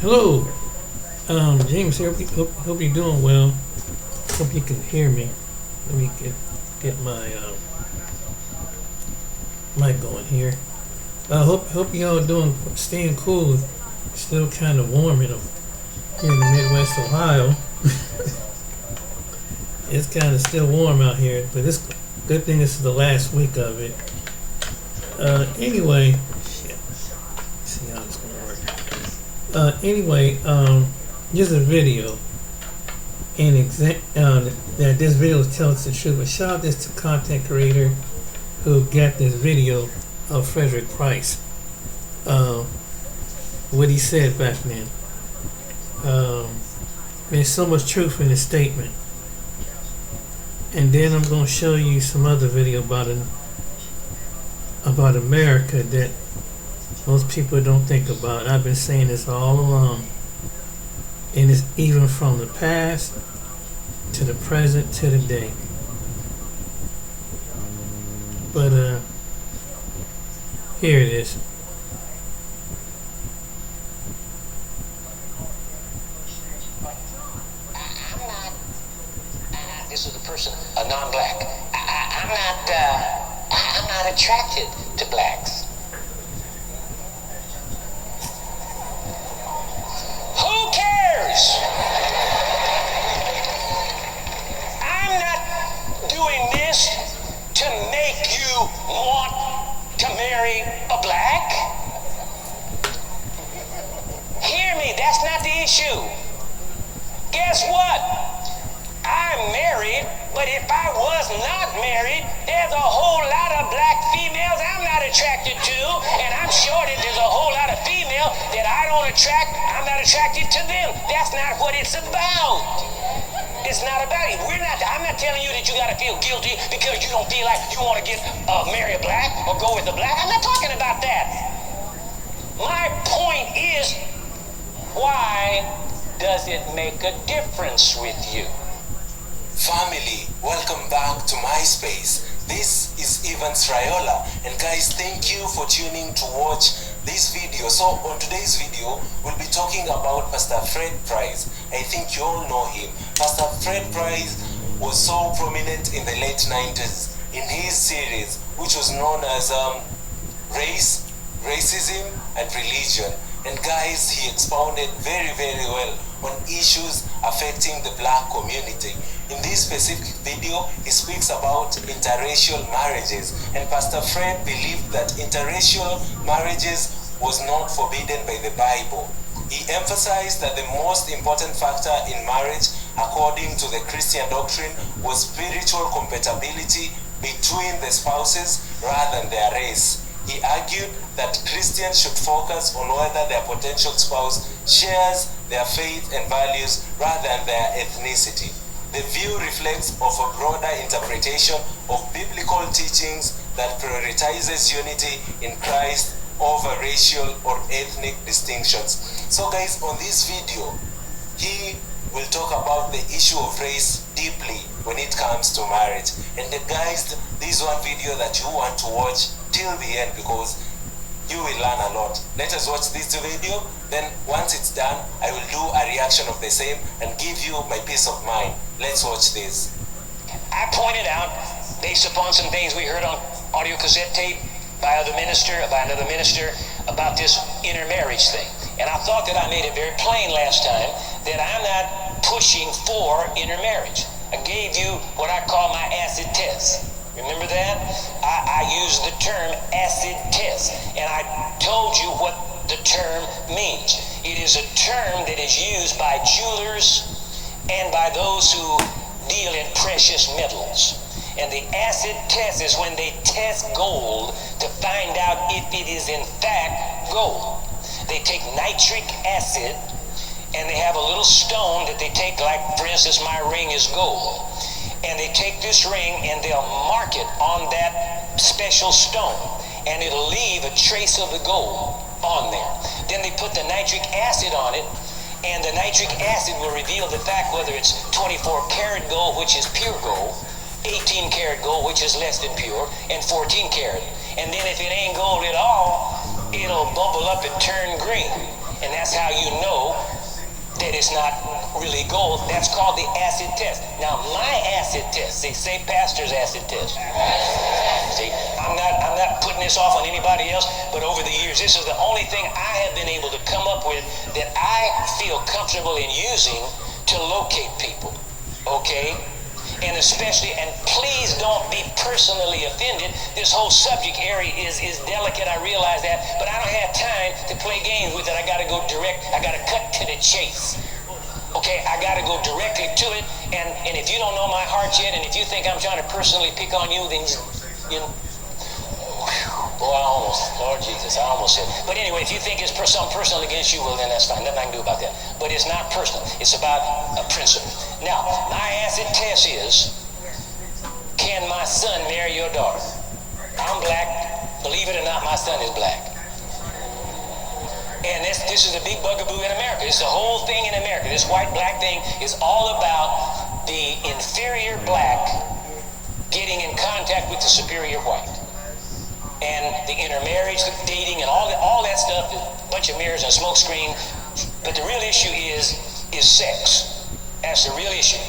Hello, James here. Hope you're doing well. Hope you can hear me. Let me get my mic going here. Hope you all doing staying cool. Still kind of warm here in the Midwest Ohio. It's kind of still warm out here, but it's good thing this is the last week of it. Anyway, shit. See how this gonna work. Just a video, and that this video tells the truth. But shout out this to content creator who got this video of Frederick Price. What he said back then. There's so much truth in his statement. And then I'm gonna show you some other video about America that most people don't think about. I've been saying this all along. And it's even from the past to the present to the day. But here it is. This is the person, a non-black. I'm not attracted to blacks. Who cares? I'm not doing this to make you want to marry a black. Hear me, that's not the issue. Guess what? I'm married, but if I was not married, there's a whole lot of black females I'm not attracted to, and I'm sure that there's a whole lot of female that I'm not attracted to them. That's not what it's about. It's not about it. I'm not telling you that you gotta feel guilty because you don't feel like you want to marry a black or go with a black. I'm not talking about that. My point is, why does it make a difference with you? Family, welcome back to my space. This is Evans Raiola, and guys, thank you for tuning to watch this video. So on today's video, we'll be talking about Pastor Fred Price. I think you all know him. Pastor Fred Price was so prominent in the late 90s in his series, which was known as Race, Racism, and Religion. And guys, he expounded very, very well on issues affecting the black community. In this specific video, he speaks about interracial marriages, and Pastor Fred believed that interracial marriages was not forbidden by the Bible. He emphasized that the most important factor in marriage, according to the Christian doctrine, was spiritual compatibility between the spouses rather than their race. He argued that Christians should focus on whether their potential spouse shares their faith and values rather than their ethnicity. The view reflects of a broader interpretation of biblical teachings that prioritizes unity in Christ over racial or ethnic distinctions. So guys, on this video, he will talk about the issue of race deeply when it comes to marriage. And guys, this is one video that you want to watch till the end because you will learn a lot. Let us watch this video, then once it's done, I will do a reaction of the same and give you my peace of mind. Let's watch this. I pointed out, based upon some things we heard on audio cassette tape by another minister about this intermarriage thing. And I thought that I made it very plain last time that I'm not pushing for intermarriage. I gave you what I call my acid test. Remember that? I used the term acid test, and I told you what the term means. It is a term that is used by jewelers and by those who deal in precious metals. And the acid test is when they test gold to find out if it is in fact gold. They take nitric acid, and they have a little stone that they take, like for instance my ring is gold. And they take this ring and they'll mark it on that special stone, and it'll leave a trace of the gold on there. Then they put the nitric acid on it, and the nitric acid will reveal the fact whether it's 24 karat gold, which is pure gold, 18 karat gold, which is less than pure, and 14 karat. And then if it ain't gold at all, it'll bubble up and turn green. And that's how you know it's not really gold. That's called the acid test. Now, my acid test, see, say pastor's acid test. See, I'm not putting this off on anybody else, but over the years, this is the only thing I have been able to come up with that I feel comfortable in using to locate people, okay? And especially, and please don't be personally offended. This whole subject area is delicate, I realize that, but I don't have time to play games with it. I gotta go direct, I gotta cut to the chase. Okay, I gotta go directly to it, and if you don't know my heart yet, and if you think I'm trying to personally pick on you, then you know, boy, Lord Jesus, I almost said. But anyway, if you think it's something personal against you, well, then that's fine. Nothing I can do about that. But it's not personal. It's about a principle. Now, my acid test is, can my son marry your daughter? I'm black. Believe it or not, my son is black. And this is a big bugaboo in America. It's the whole thing in America. This white-black thing is all about the inferior black getting in contact with the superior white. And the intermarriage, the dating, and all that stuff, a bunch of mirrors and smoke screen. But the real issue is sex. That's the real issue.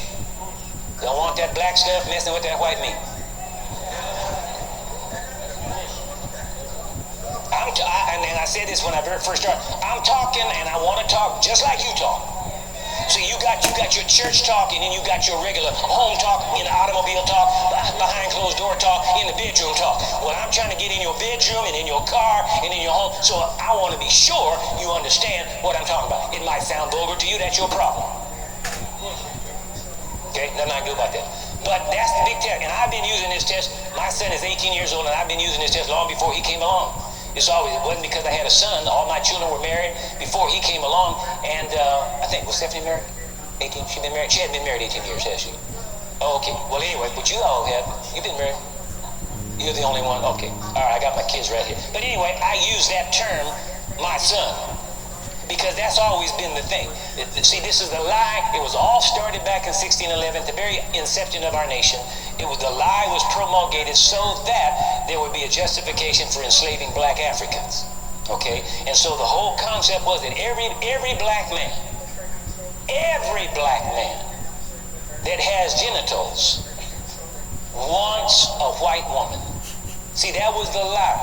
Don't want that black stuff messing with that white meat. And I said this when I first started. I'm talking, and I want to talk just like you talk. So you got your church talk, and then you got your regular home talk, in the automobile talk, behind closed door talk, in the bedroom talk. Well, I'm trying to get in your bedroom and in your car and in your home, so I want to be sure you understand what I'm talking about. It might sound vulgar to you, that's your problem. Okay, nothing I can do about that. But that's the big test, and I've been using this test. My son is 18 years old, and I've been using this test long before he came along. It wasn't because I had a son. All my children were married before he came along. And I think, was Stephanie married? 18? She been married? She hadn't been married 18 years, has she? Oh, okay. Well, anyway, but you all have. You've been married? You're the only one? Okay. All right, I got my kids right here. But anyway, I use that term, my son, because that's always been the thing. See, this is the lie. It was all started back in 1611, the very inception of our nation. The lie was promulgated so that there would be a justification for enslaving black Africans. Okay? And so the whole concept was that every black man that has genitals wants a white woman. See, that was the lie.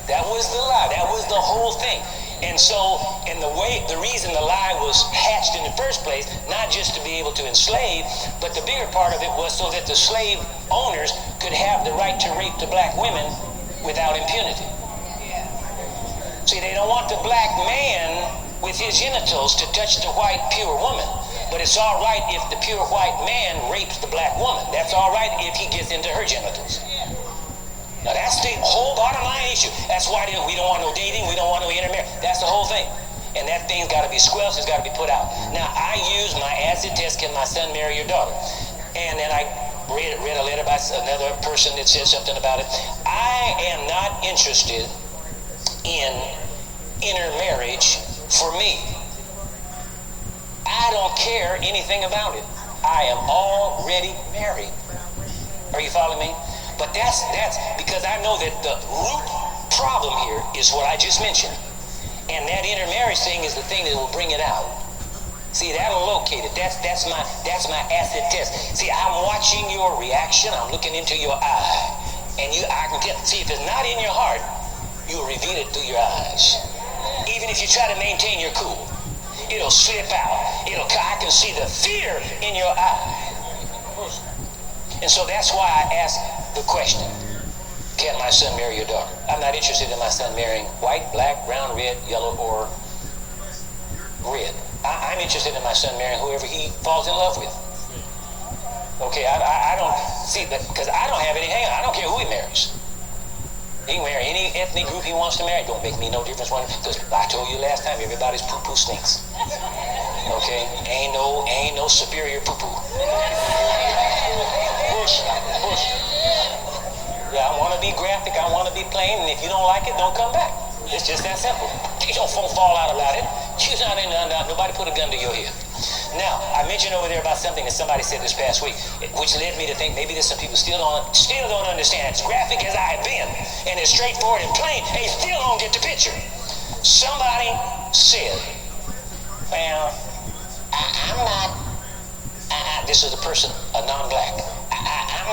That was the lie. That was the whole thing. And so, the reason the lie was hatched in the first place, not just to be able to enslave, but the bigger part of it was so that the slave owners could have the right to rape the black women without impunity. See, they don't want the black man with his genitals to touch the white pure woman. But it's all right if the pure white man rapes the black woman. That's all right if he gets into her genitals. Now that's the whole bottom line issue. That's why we don't want no dating, we don't want no intermarriage. That's the whole thing. And that thing's got to be squelched, it's got to be put out. Now I use my acid test, can my son marry your daughter? And then I read a letter by another person that said something about it. I am not interested in intermarriage for me. I don't care anything about it. I am already married. Are you following me? But that's because I know that the root problem here is what I just mentioned. And that intermarriage thing is the thing that will bring it out. See, that'll locate it. That's my acid test. See, I'm watching your reaction. I'm looking into your eye. And I can tell. See, if it's not in your heart, you'll reveal it through your eyes. Even if you try to maintain your cool, it'll slip out. I can see the fear in your eye. And so that's why I ask the question, can my son marry your daughter? I'm not interested in my son marrying white, black, brown, red, yellow, or red. I'm interested in my son marrying whoever he falls in love with. Okay, I don't see that, because I don't have any, hang on, I don't care who he marries. He can marry any ethnic group he wants to marry. Don't make me no difference, because I told you last time, everybody's poo-poo stinks. Okay, ain't no superior poo-poo. Push. Yeah, I want to be graphic, I want to be plain, and if you don't like it, don't come back. It's just that simple. You don't fall out about it. Nobody put a gun to your head. Now, I mentioned over there about something that somebody said this past week, which led me to think maybe there's some people still don't understand. As graphic as I have been, and as straightforward and plain, they still don't get the picture. Somebody said, well, this is a person, a non-black. I'm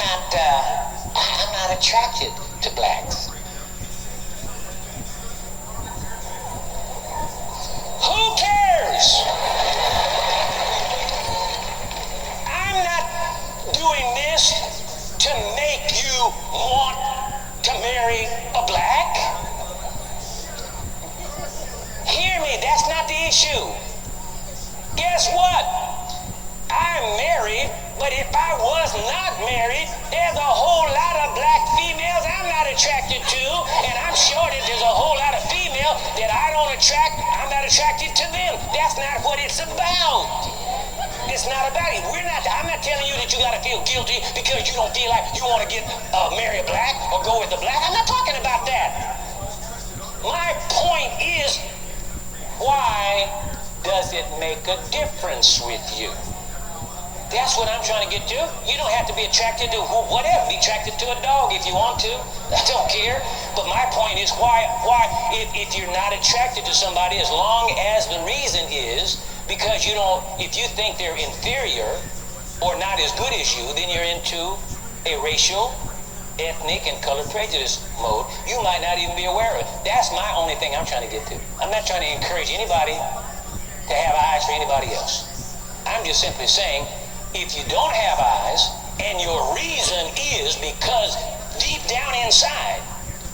not attracted to blacks. Who cares? I'm not doing this to make you want to marry a black. Hear me, that's not the issue. Guess what? I'm married, but if I was not married, there's a whole lot of black females I'm not attracted to, and I'm sure that there's a whole lot of females that I don't attract, I'm not attracted to them. That's not what it's about. It's not about it. I'm not telling you that you gotta feel guilty because you don't feel like you want to marry a black or go with a black. I'm not talking about that. My point is, why does it make a difference with you? That's what I'm trying to get to. You don't have to be attracted to whatever. Be attracted to a dog if you want to. I don't care. But my point is, why if you're not attracted to somebody, as long as the reason is because if you think they're inferior or not as good as you, then you're into a racial, ethnic, and color prejudice mode. You might not even be aware of it. That's my only thing I'm trying to get to. I'm not trying to encourage anybody to have eyes for anybody else. I'm just simply saying, if you don't have eyes, and your reason is because deep down inside,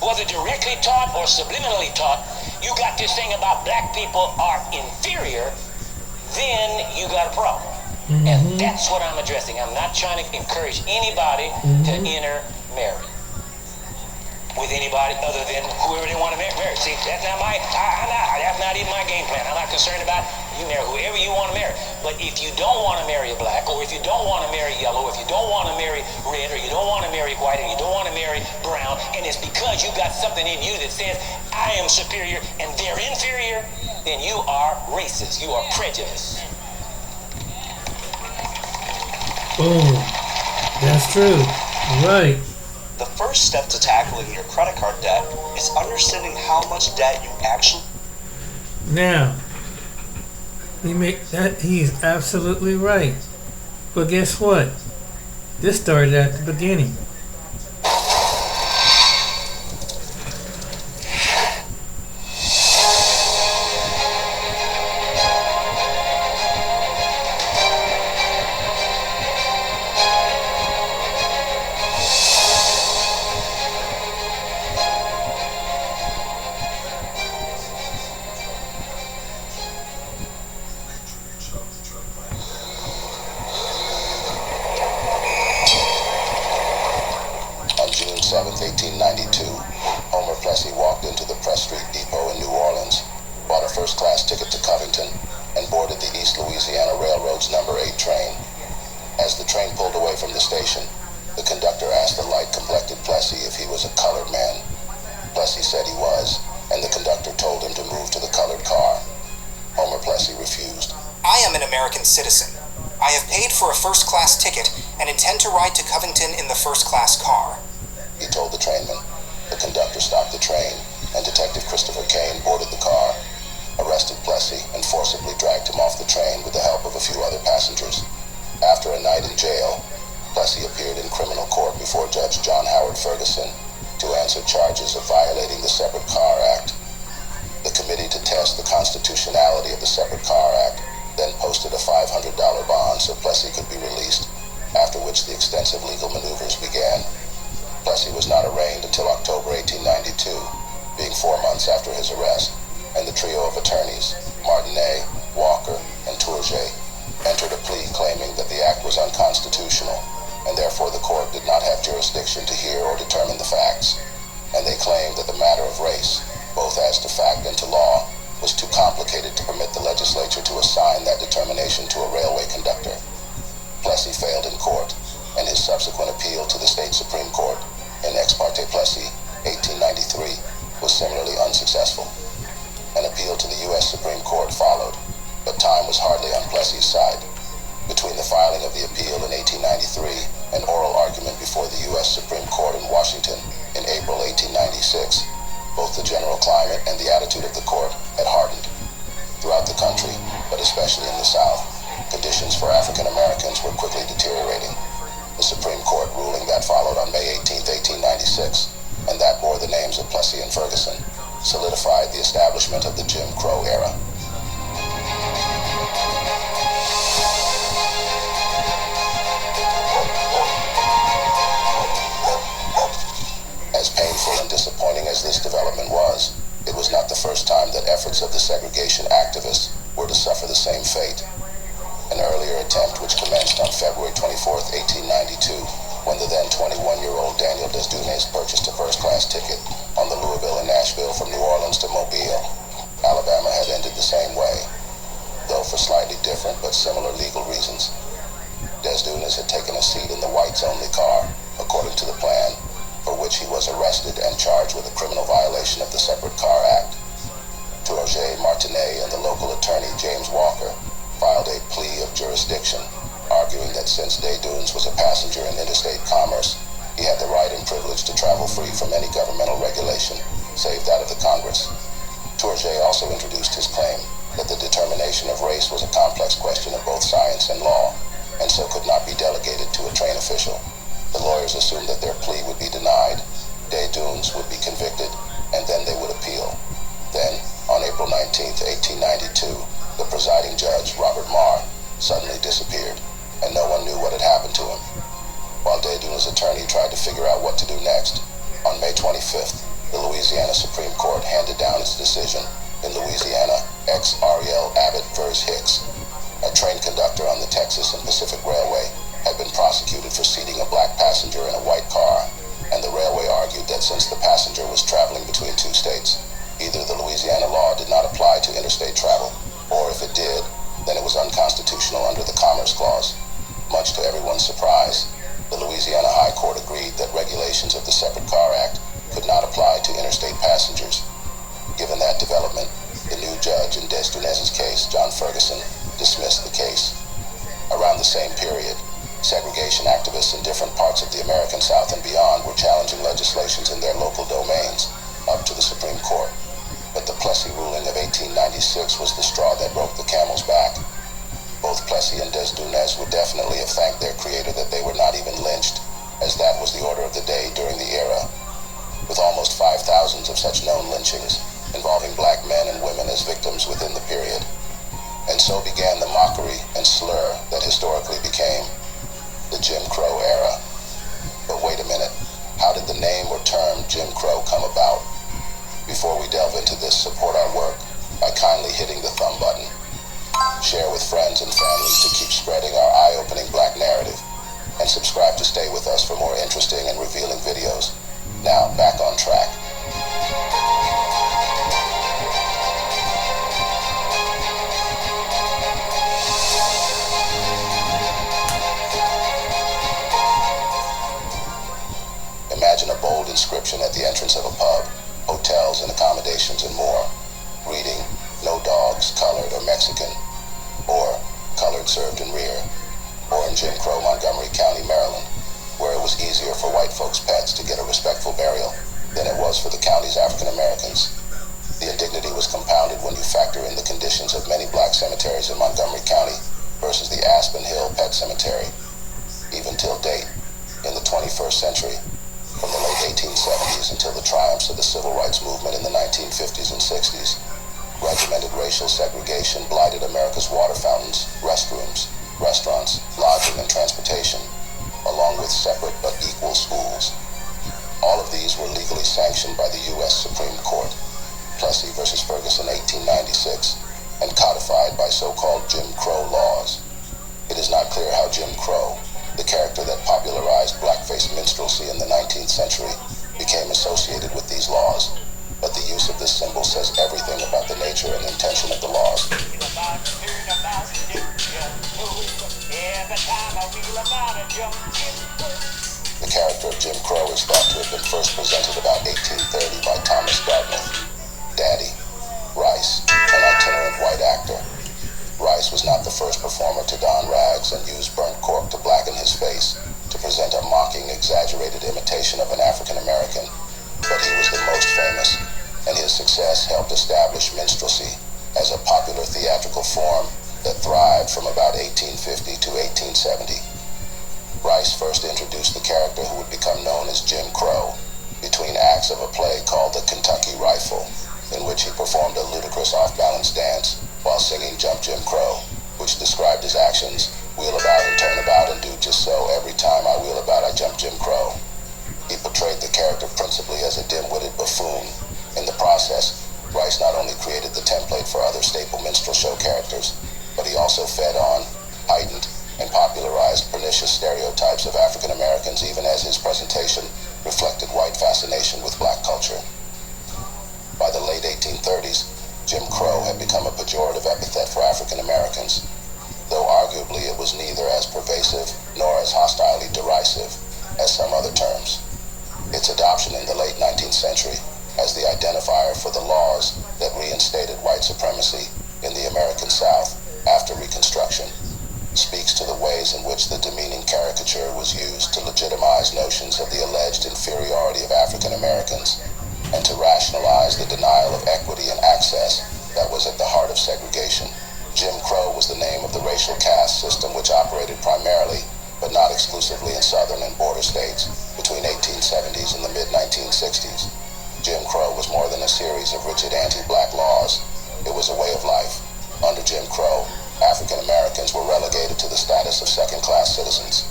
whether directly taught or subliminally taught, you got this thing about black people are inferior, then you got a problem. And that's what I'm addressing. I'm not trying to encourage anybody to intermarry with anybody other than whoever they want to marry. See, that's not that's not even my game plan. I'm not concerned about you marry whoever you want to marry. But if you don't want to marry a black, or if you don't want to marry yellow, if you don't want to marry red, or you don't want to marry white, or you don't want to marry brown, and it's because you got something in you that says, I am superior and they're inferior, then you are racist. You are prejudiced. Boom. That's true. Right. The first step to tackling your credit card debt is understanding how much debt you actually... Now, he's absolutely right. But guess what? This started at the beginning. June 7, 1892, Homer Plessy walked into the Press Street Depot in New Orleans, bought a first-class ticket to Covington, and boarded the East Louisiana Railroad's number 8 train. As the train pulled away from the station, the conductor asked the light-complected Plessy if he was a colored man. Plessy said he was, and the conductor told him to move to the colored car. Homer Plessy refused. I am an American citizen. I have paid for a first-class ticket and intend to ride to Covington in the first-class car, he told the trainman. The conductor stopped the train, and Detective Christopher Kane boarded the car, arrested Plessy, and forcibly dragged him off the train with the help of a few other passengers. After a night in jail, Plessy appeared in criminal court before Judge John Howard Ferguson to answer charges of violating the Separate Car Act. The committee to test the constitutionality of the Separate Car Act then posted a $500 bond so Plessy could be released, after which the extensive legal maneuvers began. Plessy was not arraigned until October 1892, being 4 months after his arrest, and the trio of attorneys, Martinet, Walker, and Tourget, entered a plea claiming that the act was unconstitutional, and therefore the court did not have jurisdiction to hear or determine the facts, and they claimed that the matter of race, both as to fact and to law, was too complicated to permit the legislature to assign that determination to a railway conductor. Plessy failed in court, and his subsequent appeal to the state Supreme Court in Ex parte Plessy, 1893, was similarly unsuccessful. An appeal to the U.S. Supreme Court followed, but time was hardly on Plessy's side. Between the filing of the appeal in 1893 and oral argument before the U.S. Supreme Court in Washington in April 1896, both the general climate and the attitude of the court had hardened. Throughout the country, but especially in the South, Conditions for African Americans were quickly deteriorating. The Supreme Court ruling that followed on May 18, 1896, and that bore the names of Plessy and Ferguson, solidified the establishment of the Jim Crow era. As painful and disappointing as this development was, it was not the first time that efforts of the segregation activists were to suffer the same fate. An earlier attempt, which commenced on February 24, 1892, when the then 21-year-old Daniel Desdunes purchased a first-class ticket on the Louisville and Nashville from New Orleans to Mobile, Alabama, had ended the same way, though for slightly different but similar legal reasons. Desdunes had taken a seat in the whites-only car, according to the plan, for which he was arrested and charged with a criminal violation of the Separate Car Act. Roger Martinet and the local attorney James Walker filed a plea of jurisdiction, arguing that since Desdunes was a passenger in interstate commerce, he had the right and privilege to travel free from any governmental regulation, save that of the Congress. Tourget also introduced his claim that the determination of race was a complex question of both science and law, and so could not be delegated to a train official. The lawyers assumed that their plea would be denied, Desdunes would be convicted, and then they would appeal. Then, on April 19, 1892, the presiding judge, Robert Marr, suddenly disappeared, and no one knew what had happened to him. While Desdunes' attorney tried to figure out what to do next, on May 25th, the Louisiana Supreme Court handed down its decision in Louisiana ex Ariel Abbott v. Hicks. A train conductor on the Texas and Pacific Railway had been prosecuted for seating a black passenger in a white car, and the railway argued that since the passenger was traveling between two states, either the Louisiana law did not apply to interstate travel, or if it did, then it was unconstitutional under the Commerce Clause. Much to everyone's surprise, the Louisiana High Court agreed that regulations of the Separate Car Act could not apply to interstate passengers. Given that development, the new judge in Desdunes' case, John Ferguson, dismissed the case. Around the same period, segregation activists in different parts of the American South and beyond were challenging legislations in their local domains up to the Supreme Court. But the Plessy ruling of 1896 was the straw that broke the camel's back. Both Plessy and Desdunes would definitely have thanked their creator that they were not even lynched, as that was the order of the day during the era. With almost 5,000 of such known lynchings, involving black men and women as victims within the period. And so began the mockery and slur that historically became the Jim Crow era. But wait a minute, how did the name or term Jim Crow come about? Before we delve into this, support our work by kindly hitting the thumb button. Share with friends and families to keep spreading our eye-opening black narrative, and subscribe to stay with us for more interesting and revealing videos. Now, back on track. Imagine a bold inscription at the entrance of a pub, hotels and accommodations and more, reading, "No dogs, colored or Mexican," or "Colored served in rear," or in Jim Crow, Montgomery County, Maryland, where it was easier for white folks' pets to get a respectful burial than it was for the county's African Americans. The indignity was compounded when you factor in the conditions of many black cemeteries in Montgomery County versus the Aspen Hill Pet Cemetery. Even till date, in the 21st century, from the late 1870s until the triumphs of the civil rights movement in the 1950s and 60s, regimented racial segregation blighted America's water fountains, restrooms, restaurants, lodging, and transportation, along with separate but equal schools. All of these were legally sanctioned by the U.S. Supreme Court, Plessy v. Ferguson 1896, and codified by so-called Jim Crow laws. It is not clear how Jim Crow, the character that popularized blackface minstrelsy in the 19th century, became associated with these laws, but the use of this symbol says everything about the nature and intention of the laws. The character of Jim Crow is thought to have been first presented about 1830 by Thomas Dartmouth. Daddy, Rice, an itinerant white actor. Rice was not the first performer to don rags and use burnt cork to blacken his face to present a mocking, exaggerated imitation of an African American, but he was the most famous, and his success helped establish minstrelsy as a popular theatrical form that thrived from about 1850 to 1870. Rice first introduced the character who would become known as Jim Crow between acts of a play called The Kentucky Rifle, in which he performed a ludicrous off-balance dance while singing Jump Jim Crow, which described his actions: wheel about and turn about and do just so. Every time I wheel about, I jump Jim Crow. He portrayed the character principally as a dim-witted buffoon. In the process, Rice not only created the template for other staple minstrel show characters, but he also fed on, heightened, and popularized pernicious stereotypes of African Americans, even as his presentation reflected white fascination with black culture. By the late 1830s, Jim Crow had become a pejorative epithet for African Americans, though arguably it was neither as pervasive nor as hostilely derisive as some other terms. Its adoption in the late 19th century as the identifier for the laws that reinstated white supremacy in the American South after Reconstruction speaks to the ways in which the demeaning caricature was used to legitimize notions of the alleged inferiority of African Americans and to rationalize the denial of equity and access that was at the heart of segregation. Jim Crow was the name of the racial caste system which operated primarily, but not exclusively, in southern and border states between 1870s and the mid-1960s. Jim Crow was more than a series of rigid anti-black laws. It was a way of life. Under Jim Crow, African Americans were relegated to the status of second-class citizens.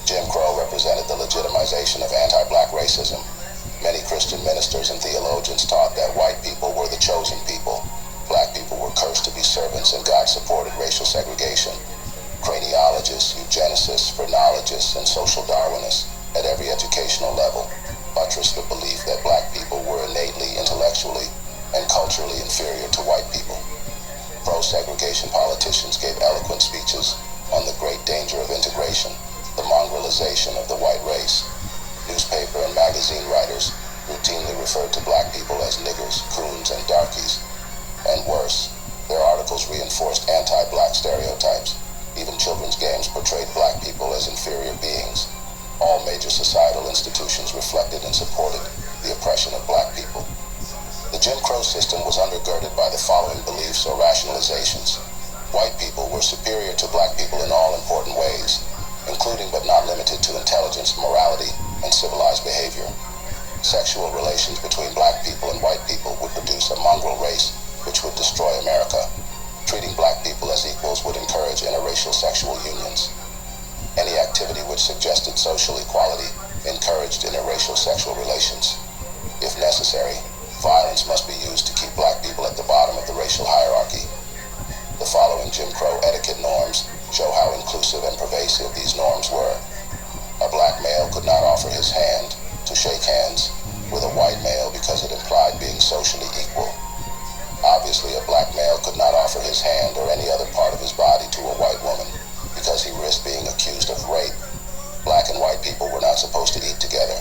Jim Crow represented the legitimization of anti-black racism. Many Christian ministers and theologians taught that white people were the chosen people. Black people were cursed to be servants, and God supported racial segregation. Craniologists, eugenicists, phrenologists, and social Darwinists at every educational level buttressed the belief that black people were innately, intellectually, and culturally inferior to white people. Pro-segregation politicians gave eloquent speeches on the great danger of integration, the mongrelization of the white race. Newspaper and magazine writers routinely referred to black people as niggers, coons, and darkies. And worse, their articles reinforced anti-black stereotypes. Even children's games portrayed black people as inferior beings. All major societal institutions reflected and supported the oppression of black people. The Jim Crow system was undergirded by the following beliefs or rationalizations. White people were superior to black people in all important ways, including but not limited to intelligence, morality, and civilized behavior. Sexual relations between black people and white people would produce a mongrel race which would destroy America. Treating black people as equals would encourage interracial sexual unions. Any activity which suggested social equality encouraged interracial sexual relations. If necessary, violence must be used to keep black people at the bottom of the racial hierarchy. The following Jim Crow etiquette norms show how inclusive and pervasive these norms were. A black male could not offer his hand to shake hands with a white male because it implied being socially equal. Obviously, a black male could not offer his hand or any other part of his body to a white woman because he risked being accused of rape. Black and white people were not supposed to eat together.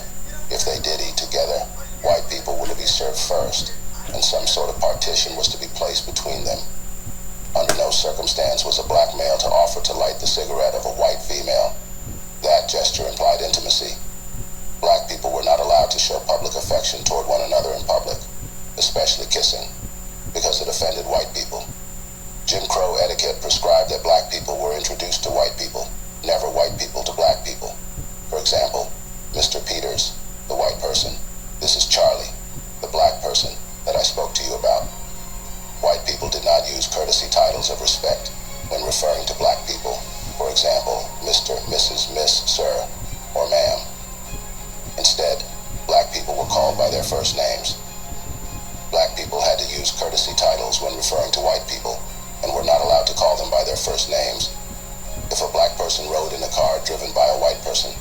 If they did eat together, white people were to be served first, and some sort of partition was to be placed between them. Under no circumstance was a black male to offer to light the cigarette of a white female. That gesture implied intimacy. Black people were not allowed to show public affection toward one another in public, especially kissing, because it offended white people. Jim Crow etiquette prescribed that black people were introduced to white people, never white people to black people. For example, Mr. Peters, the white person. This is Charlie, the black person that I spoke to you about. White people did not use courtesy titles of respect when referring to black people. For example, Mr., Mrs., Miss, Sir, or Ma'am. Instead, black people were called by their first names. Black people had to use courtesy titles when referring to white people and were not allowed to call them by their first names. If a black person rode in a car driven by a white person,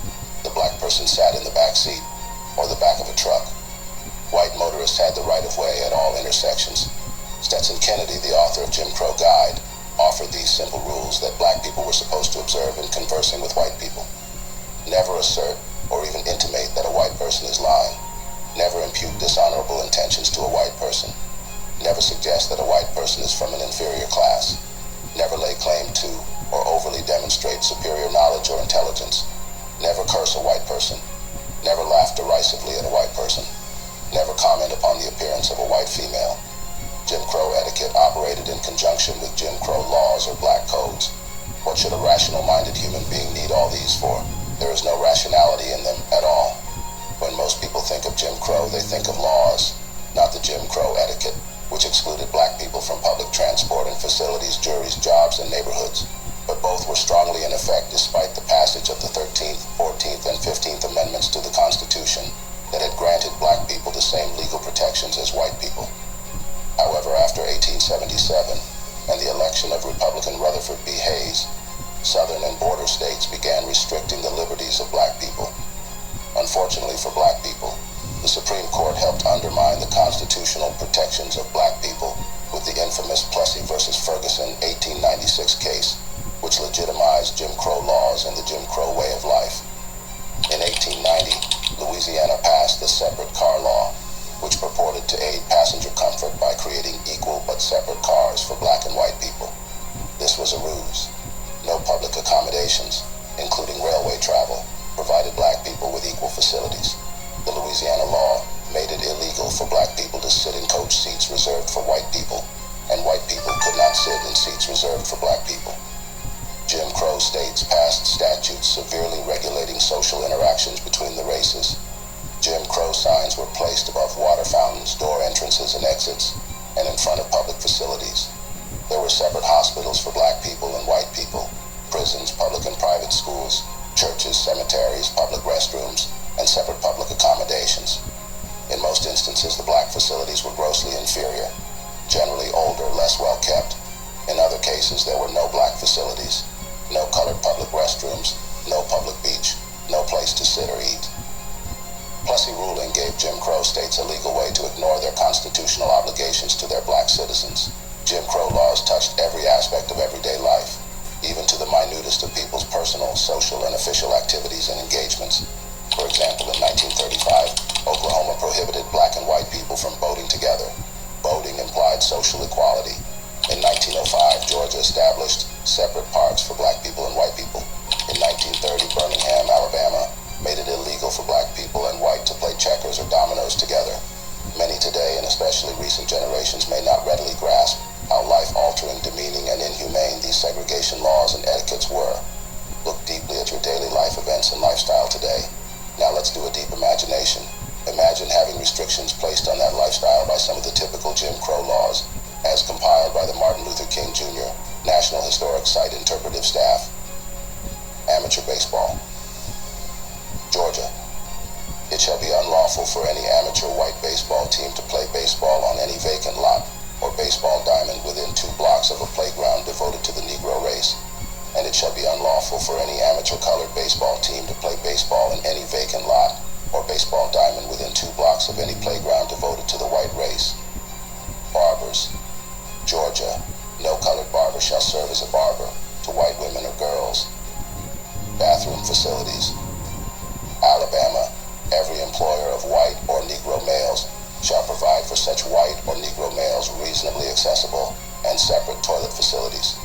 the black person sat in the back seat or the back of a truck. White motorists had the right of way at all intersections. Stetson Kennedy, the author of Jim Crow Guide, offered these simple rules that black people were supposed to observe in conversing with white people. Never assert or even intimate that a white person is lying. Never impute dishonorable intentions to a white person. Never suggest that a white person is from an inferior class. Never lay claim to or overly demonstrate superior knowledge or intelligence. Never curse a white person. Never laugh derisively at a white person. Never comment upon the appearance of a white female. Jim Crow etiquette operated in conjunction with Jim Crow laws cars or black codes. What should a rational-minded human being need all these for? There is no rationality in them at all. When most people think of Jim Crow, they think of laws, not the Jim Crow etiquette, which excluded black people from public transport and facilities, juries, jobs, and neighborhoods. But both were strongly in effect despite the passage of the 13th, 14th, and 15th Amendments to the Constitution that had granted black people the same legal protections as white people. However, after 1877 and the election of Republican Rutherford B. Hayes, southern and border states began restricting the liberties of black people. Unfortunately for black people, the Supreme Court helped undermine the constitutional protections of black people with the infamous Plessy versus Ferguson 1896 case, which legitimized Jim Crow laws and the Jim Crow way of life. In 1890, Louisiana passed the Separate Car Law, which purported to aid passenger comfort by creating equal but separate cars for black and white people. This was a ruse. No public accommodations, including railway travel, provided black people with equal facilities. The Louisiana law made it illegal for black people to sit in coach seats reserved for white people, and white people could not sit in seats reserved for black people. Jim Crow states passed statutes severely regulating social interactions between the races. Jim Crow signs were placed above water fountains, door entrances and exits, and in front of public facilities. There were separate hospitals for black people and white people, prisons, public and private schools, churches, cemeteries, public restrooms, and separate public accommodations. In most instances, the black facilities were grossly inferior, generally older, less well kept. In other cases, there were no black facilities, no colored public restrooms, no public beach, no place to sit or eat. Plessy ruling gave Jim Crow states a legal way to ignore their constitutional obligations to their black citizens. Jim Crow laws touched every aspect of everyday life, even to the minutest of people's personal, social, and official activities and engagements. For example, in 1935, Oklahoma prohibited black and white people from boating together. Boating implied social equality. In 1905, Georgia established separate parks for black people and white people. In 1930, Birmingham, Alabama, made it illegal for black people and white to play checkers or dominoes together. Many today, and especially recent generations, may not readily grasp how life-altering, demeaning, and inhumane these segregation laws and etiquettes were. Look deeply at your daily life events and lifestyle today. Now let's do a deep imagination. Imagine having restrictions placed on that lifestyle by some of the typical Jim Crow laws, as compiled by the Martin Luther King Jr. National Historic Site Interpretive Staff. Amateur baseball. Georgia. It shall be unlawful for any amateur white baseball team to play baseball on any vacant lot or baseball diamond within 2 blocks of a playground devoted to the Negro race. And it shall be unlawful for any amateur colored baseball team to play baseball in any vacant lot or baseball diamond within 2 blocks of any playground devoted to the white race. Barbers. Georgia. No colored barber shall serve as a barber to white women or girls. Bathroom facilities. Alabama. Every employer of white or Negro males shall provide for such white or Negro males reasonably accessible and separate toilet facilities.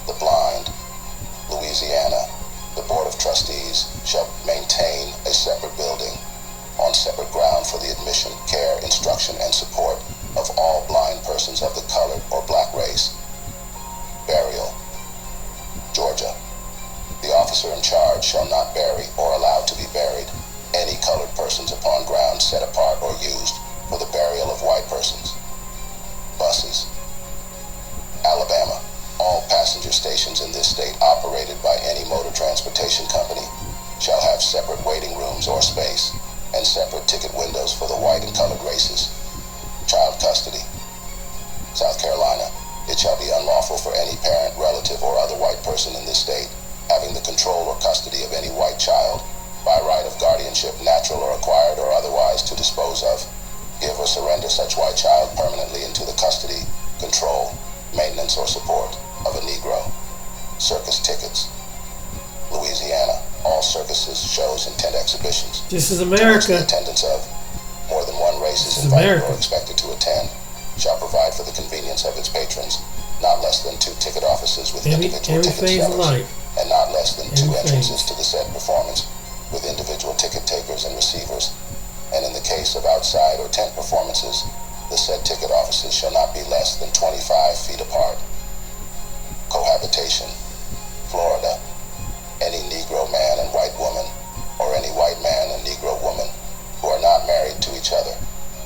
The blind. Louisiana. The Board of Trustees shall maintain a separate building on separate ground for the admission, care, instruction, and support of all blind persons of the colored or black race. Burial. Georgia. The officer in charge shall not bury or allow to be buried any colored persons upon ground set apart or used for the burial of white persons. Buses. Alabama. All passenger stations in this state operated by any motor transportation company shall have separate waiting rooms or space and separate ticket windows for the white and colored races. Child custody. South Carolina. It shall be unlawful for any parent, relative, or other white person in this state having the control or custody of any white child by right of guardianship, natural or acquired or otherwise, to dispose of, give or surrender such white child permanently into the custody, control, maintenance, or support of a Negro. Circus tickets. Louisiana. All circuses, shows, and tent exhibitions. This is To which the America. attendance of more than one race This is is invited America. or expected to attend shall provide for the convenience of its patrons not less than 2 ticket offices with Every individual ticket phase of sellers life. and not less than 2 Every entrances phase. to the said performance with individual ticket takers and receivers. And in the case of outside or tent performances, the said ticket offices shall not be less than 25 feet apart. cohabitation. Florida, any Negro man and white woman, or any white man and Negro woman who are not married to each other,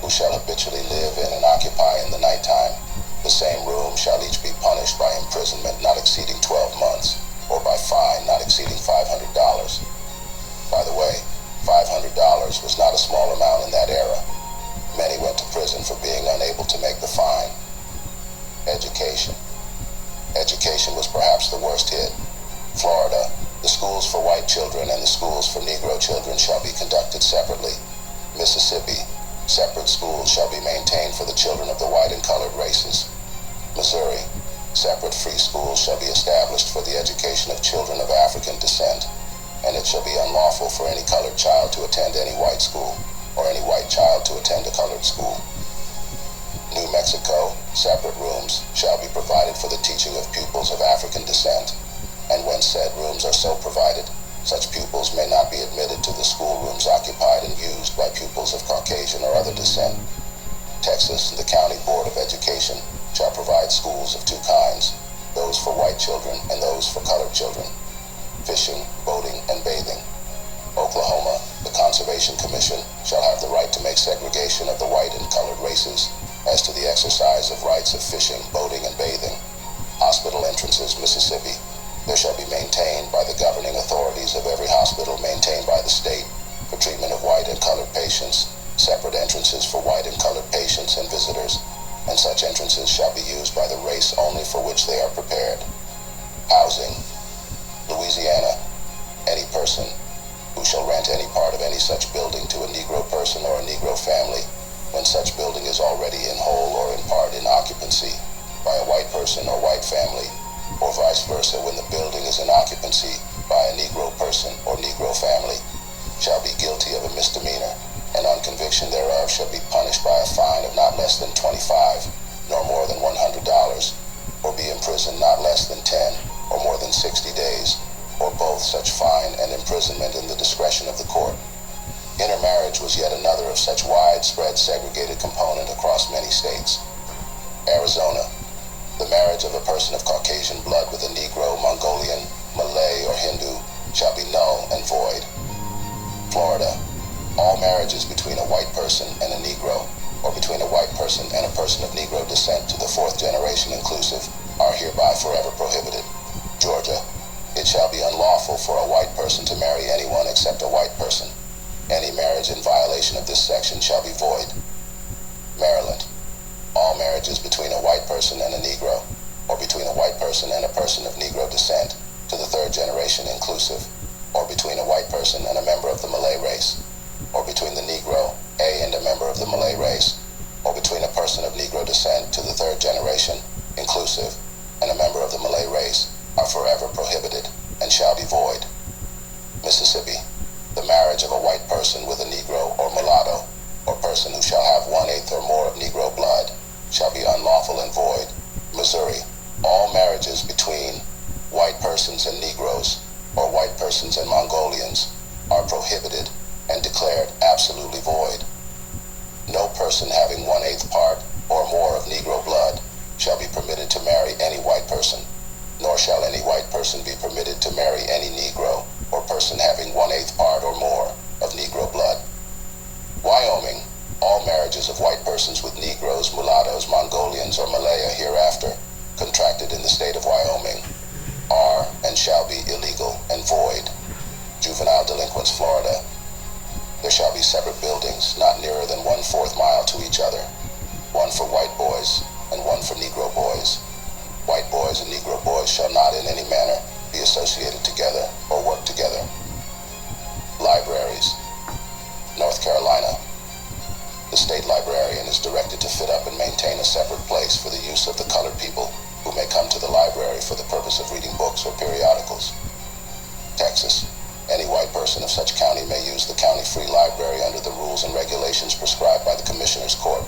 who shall habitually live in and occupy in the nighttime the same room shall each be punished by imprisonment not exceeding 12 months, or by fine not exceeding $500. By the way, $500 was not a small amount in that era. Many went to prison for being unable to make the fine. Education. Education was perhaps the worst hit. Florida, the schools for white children and the schools for Negro children shall be conducted separately. Mississippi, separate schools shall be maintained for the children of the white and colored races. Missouri, separate free schools shall be established for the education of children of African descent, and it shall be unlawful for any colored child to attend any white school, or any white child to attend a colored school. New Mexico, separate rooms shall be provided for the teaching of pupils of African descent, and when said rooms are so provided, such pupils may not be admitted to the schoolrooms occupied and used by pupils of Caucasian or other descent. Texas, the County Board of Education shall provide schools of two kinds, those for white children and those for colored children. Fishing, boating, and bathing. Oklahoma, the Conservation Commission shall have the right to make segregation of the white and colored races as to the exercise of rights of fishing, boating, and bathing. Hospital entrances, Mississippi. There shall be maintained by the governing authorities of every hospital maintained by the state for treatment of white and colored patients, separate entrances for white and colored patients and visitors, and such entrances shall be used by the race only for which they are prepared. Housing. Louisiana, any person who shall rent any part of any such building to a Negro person or a Negro family, when such building is already in whole or in part in occupancy by a white person or white family, or vice versa when the building is in occupancy by a Negro person or Negro family, shall be guilty of a misdemeanor, and on conviction thereof shall be punished by a fine of not less than $25, nor more than $100, or be imprisoned not less than 10, or more than 60 days, or both such fine and imprisonment in the discretion of the court. Intermarriage was yet another of such widespread segregated component across many states. Arizona, the marriage of a person of Caucasian blood with a Negro, Mongolian, Malay, or Hindu shall be null and void. Florida, all marriages between a white person and a Negro, or between a white person and a person of Negro descent to the fourth generation inclusive, are hereby forever prohibited. Georgia, it shall be unlawful for a white person to marry anyone except a white person. Any marriage in violation of this section shall be void. Maryland, all marriages between a white person and a Negro, or between a white person and a person of Negro descent to the third generation inclusive, or between a white person and a member of the Malay race, or between the Negro, A, and a member of the Malay race, or between a person of Negro descent to the third generation inclusive and a member of the Malay race, are forever prohibited and shall be void. Mississippi, the marriage of a white person with a Negro or mulatto, or person who shall have 1/8 or more of Negro blood, shall be unlawful and void. Missouri, all marriages between white persons and Negroes, or white persons and Mongolians, are prohibited and declared absolutely void. No person having 1/8 part or more of Negro blood shall be permitted to marry any white person, nor shall any white person be permitted to marry any Negro or person having 1/8 part or more of Negro blood. Wyoming, all marriages of white persons with Negroes, mulattoes, Mongolians, or Malaya hereafter contracted in the state of Wyoming are and shall be illegal and void. Juvenile delinquents, Florida. There shall be separate buildings not nearer than 1/4 mile to each other, one for white boys and one for Negro boys. White boys and Negro boys shall not in any manner be associated together or work together. Libraries. North Carolina. The state librarian is directed to fit up and maintain a separate place for the use of the colored people who may come to the library for the purpose of reading books or periodicals. Texas. Any white person of such county may use the county free library under the rules and regulations prescribed by the Commissioner's Court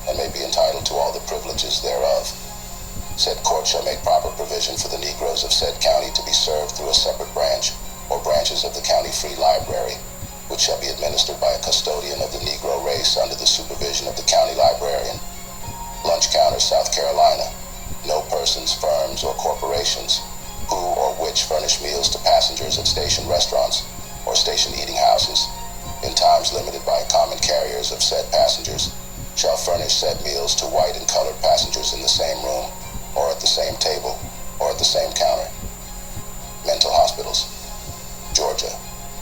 and may be entitled to all the privileges thereof. Said court shall make proper provision for the Negroes of said county to be served through a separate branch or branches of the county free library, which shall be administered by a custodian of the Negro race under the supervision of the county librarian. Lunch Counter, South Carolina. No persons, firms, or corporations which furnish meals to passengers at station restaurants or station eating houses, in times limited by common carriers of said passengers, shall furnish said meals to white and colored passengers in the same room, or at the same table, or at the same counter. Mental hospitals. Georgia.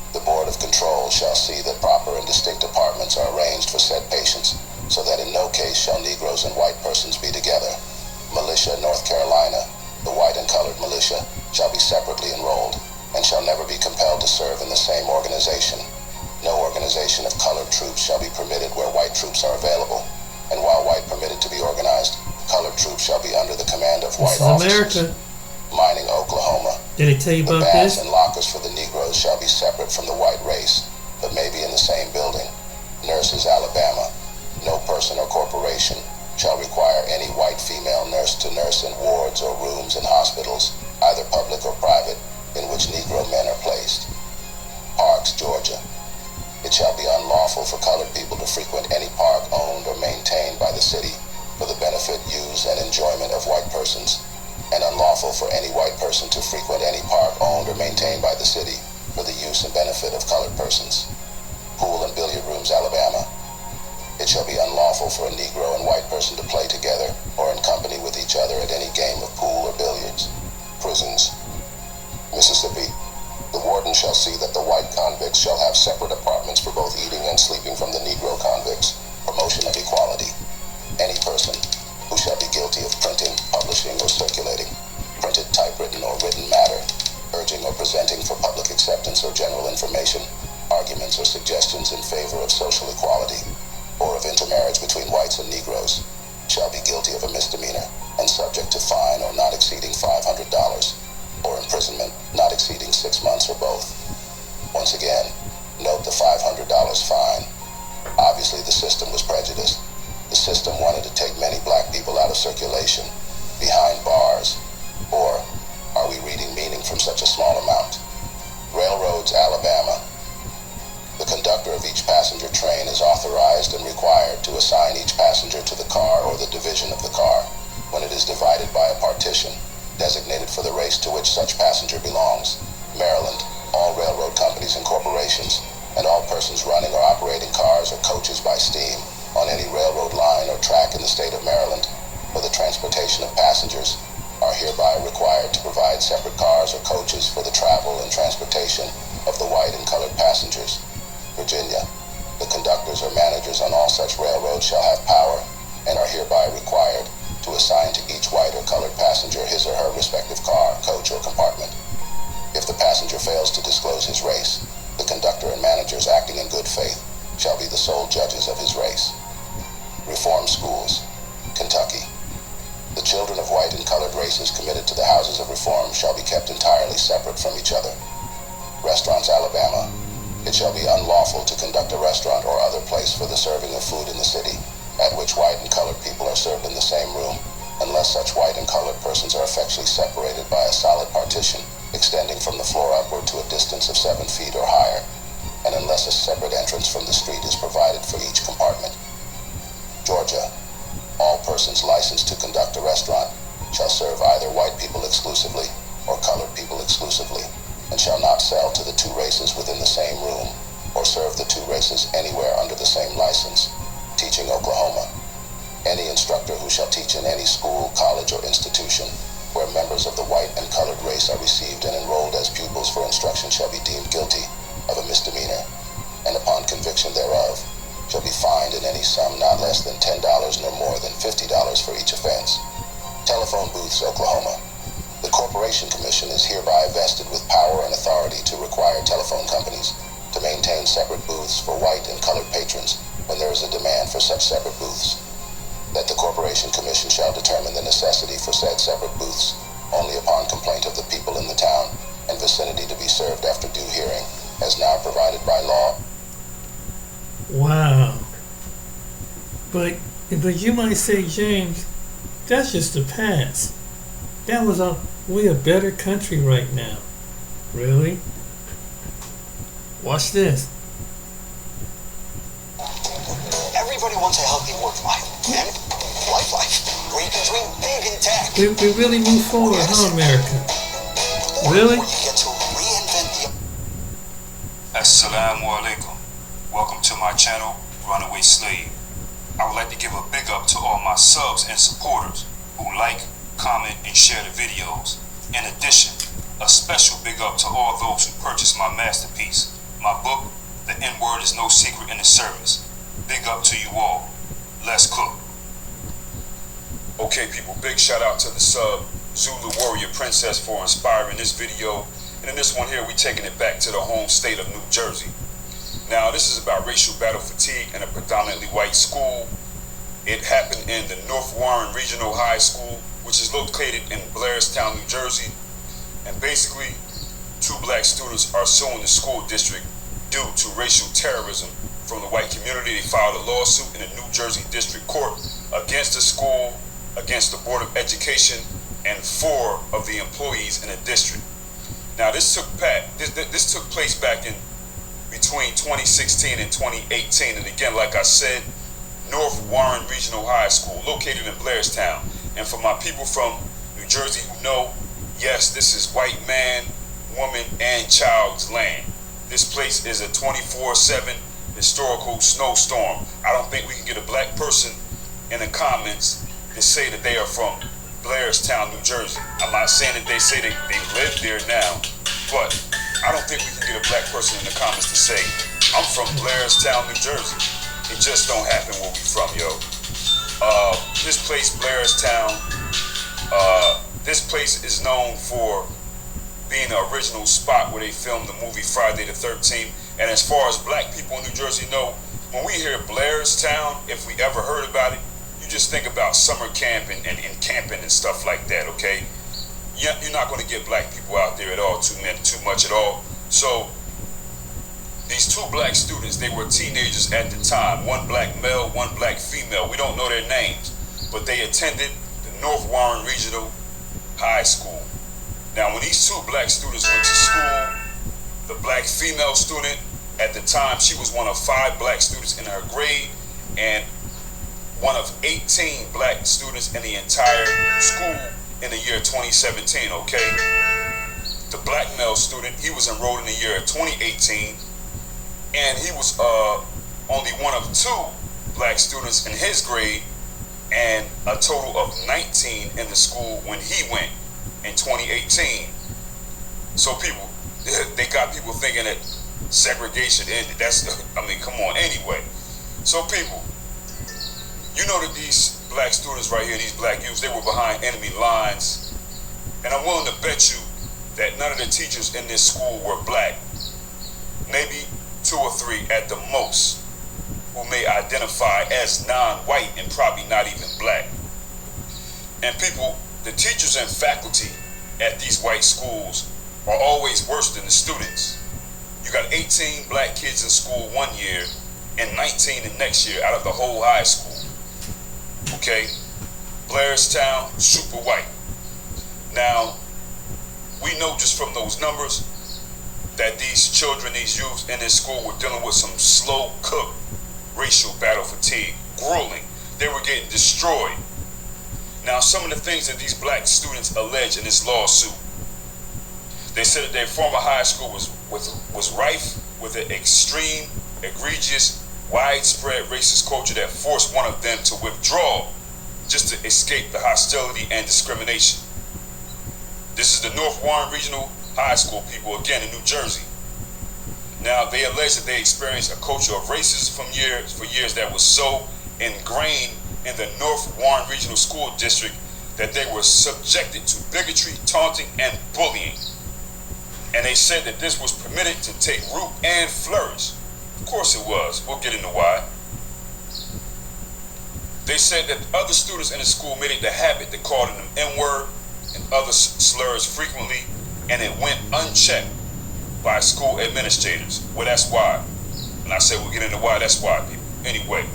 The Board of Control shall see that proper and distinct apartments are arranged for said patients, so that in no case shall Negroes and white persons be together. Militia, North Carolina. The white and colored militia shall be separately enrolled, and shall never be compelled to serve in the same organization. No organization of colored troops shall be permitted where white troops are available, and while white permitted to be organized, colored troops shall be under the command of white officers. America. Mining, Oklahoma. Did they tell you The about baths this? and lockers for the Negroes shall be separate from the white race, but may be in the same building. Nurses, Alabama. No person or corporation shall require any white female nurse to nurse in wards or rooms in hospitals, either public or private, in which Negro men are placed. Parks, Georgia. It shall be unlawful for colored people to frequent any park owned or maintained by the city for the benefit, use, and enjoyment of white persons, and unlawful for any white person to frequent any park owned or maintained by the city for the use and benefit of colored persons. Pool and billiard rooms, Alabama. It shall be unlawful for a Negro and white person to play together or in company with each other at any game of pool or billiards. Prisons. Mississippi. The warden shall see that the white convicts shall have separate apartments for both eating and sleeping from the Negro convicts. Promotion of equality. Any person who shall be guilty of printing, publishing, or circulating printed, typewritten, or written matter, urging or presenting for public acceptance or general information, arguments or suggestions in favor of social equality, or of intermarriage between whites and Negroes, shall be guilty of a misdemeanor and subject to fine or not exceeding $500, or imprisonment not exceeding 6 months or both. Once again, note the $500 fine. Obviously, the system was prejudiced. The system wanted to take many black people out of circulation, behind bars, or are we reading meaning from such a small amount? Railroads, Alabama. The conductor of each passenger train is authorized and required to assign each passenger to the car or the division of the car when it is divided by a partition designated for the race to which such passenger belongs. Maryland, all railroad companies and corporations, and all persons running or operating cars or coaches by steam on any railroad line or track in the state of Maryland for the transportation of passengers are hereby required to provide separate cars or coaches for the travel and transportation of the white and colored passengers. Virginia, the conductors or managers on all such railroads shall have power and are hereby required to assign to each white or colored passenger his or her respective car, coach, or compartment. If the passenger fails to disclose his race, the conductor and managers acting in good faith shall be the sole judges of his race. Reform schools. Kentucky. The children of white and colored races committed to the houses of reform shall be kept entirely separate from each other. Restaurants, Alabama. It shall be unlawful to conduct a restaurant or other place for the serving of food in the city, at which white and colored people are served in the same room, unless such white and colored persons are effectually separated by a solid partition extending from the floor upward to a distance of 7 feet or higher, and unless a separate entrance from the street is provided for each compartment. Georgia. All persons licensed to conduct a restaurant shall serve either white people exclusively or colored people exclusively, and shall not sell to the two races within the same room, or serve the two races anywhere under the same license. Teaching, Oklahoma. Any instructor who shall teach in any school, college, or institution where members of the white and colored race are received and enrolled as pupils for instruction shall be deemed guilty of a misdemeanor, and upon conviction thereof shall be fined in any sum not less than $10 nor more than $50 for each offense. Telephone booths, Oklahoma. The Corporation Commission is hereby vested with power and authority to require telephone companies to maintain separate booths for white and colored patrons when there is a demand for such separate booths. That the Corporation Commission shall determine the necessity for said separate booths only upon complaint of the people in the town and vicinity to be served after due hearing, as now provided by law. Wow. But you might say, James, that's just the past. That was we a better country right now. Really? Watch this. Everybody wants a healthy work life and life, where you can dream big and tech. We really move forward, huh, America? point Really? where you get to reinvent the. Assalamu alaikum. Welcome to my channel, Runaway Slave. I would like to give a big up to all my subs and supporters who like, comment, and share the videos. In addition, a special big up to all those who purchased my masterpiece, my book, The N-Word is No Secret in the Service. Big up to you all. Let's cook. Okay people, big shout out to the sub, Zulu Warrior Princess, for inspiring this video. And in this one here, we taking it back to the home state of New Jersey. Now, this is about racial battle fatigue in a predominantly white school. It happened in the North Warren Regional High School, which is located in Blairstown, New Jersey. And basically, 2 black students are suing the school district due to racial terrorism from the white community. They filed a lawsuit in the New Jersey District Court against the school, against the Board of Education, and 4 of the employees in the district. Now, this took place back in between 2016 and 2018. And again, like I said, North Warren Regional High School, located in Blairstown. And for my people from New Jersey who know, yes, this is white man, woman, and child's land. This place is a 24/7 historical snowstorm. I don't think we can get a black person in the comments to say that they are from Blairstown, New Jersey. I'm not saying that they say they live there now, but I don't think we can get a black person in the comments to say, I'm from Blairstown, New Jersey. It just don't happen where we from, yo. This place, Blairstown, this place is known for being the original spot where they filmed the movie Friday the 13th. And as far as black people in New Jersey know, when we hear Blairstown, if we ever heard about it, you just think about summer camp and camping and stuff like that, okay? You're not going to get black people out there at all, too much at all. So these 2 black students, they were teenagers at the time. 1 black male, 1 black female. We don't know their names, but they attended the North Warren Regional High School. Now, when these 2 black students went to school, the black female student, at the time, she was one of 5 black students in her grade, and one of 18 black students in the entire school in the year 2017, okay? The black male student, he was enrolled in the year 2018, and he was only one of 2 black students in his grade, and a total of 19 in the school when he went in 2018. So people, they got people thinking that segregation ended. Come on, anyway. So people, you know that these black students right here, these black youths, they were behind enemy lines. And I'm willing to bet you that none of the teachers in this school were black. Maybe 2 or 3 at the most, who may identify as non-white and probably not even black. And people, the teachers and faculty at these white schools are always worse than the students. You got 18 black kids in school one year and 19 the next year out of the whole high school. Okay, Blairstown, super white. Now, we know just from those numbers that these children, these youths in this school were dealing with some slow-cooked racial battle fatigue, grueling. They were getting destroyed. Now, some of the things that these black students allege in this lawsuit, they said that their former high school was rife with an extreme, egregious, widespread racist culture that forced one of them to withdraw just to escape the hostility and discrimination. This is the North Warren Regional High School people, again in New Jersey. Now, they allege that they experienced a culture of racism for years that was so ingrained in the North Warren Regional School District that they were subjected to bigotry, taunting, and bullying. And they said that this was permitted to take root and flourish. Of course it was. We'll get into why. They said that other students in the school made it the habit to call them N-word and other slurs frequently, and it went unchecked by school administrators. Well, that's why. And I said we'll get into why. That's why, people. Anyway,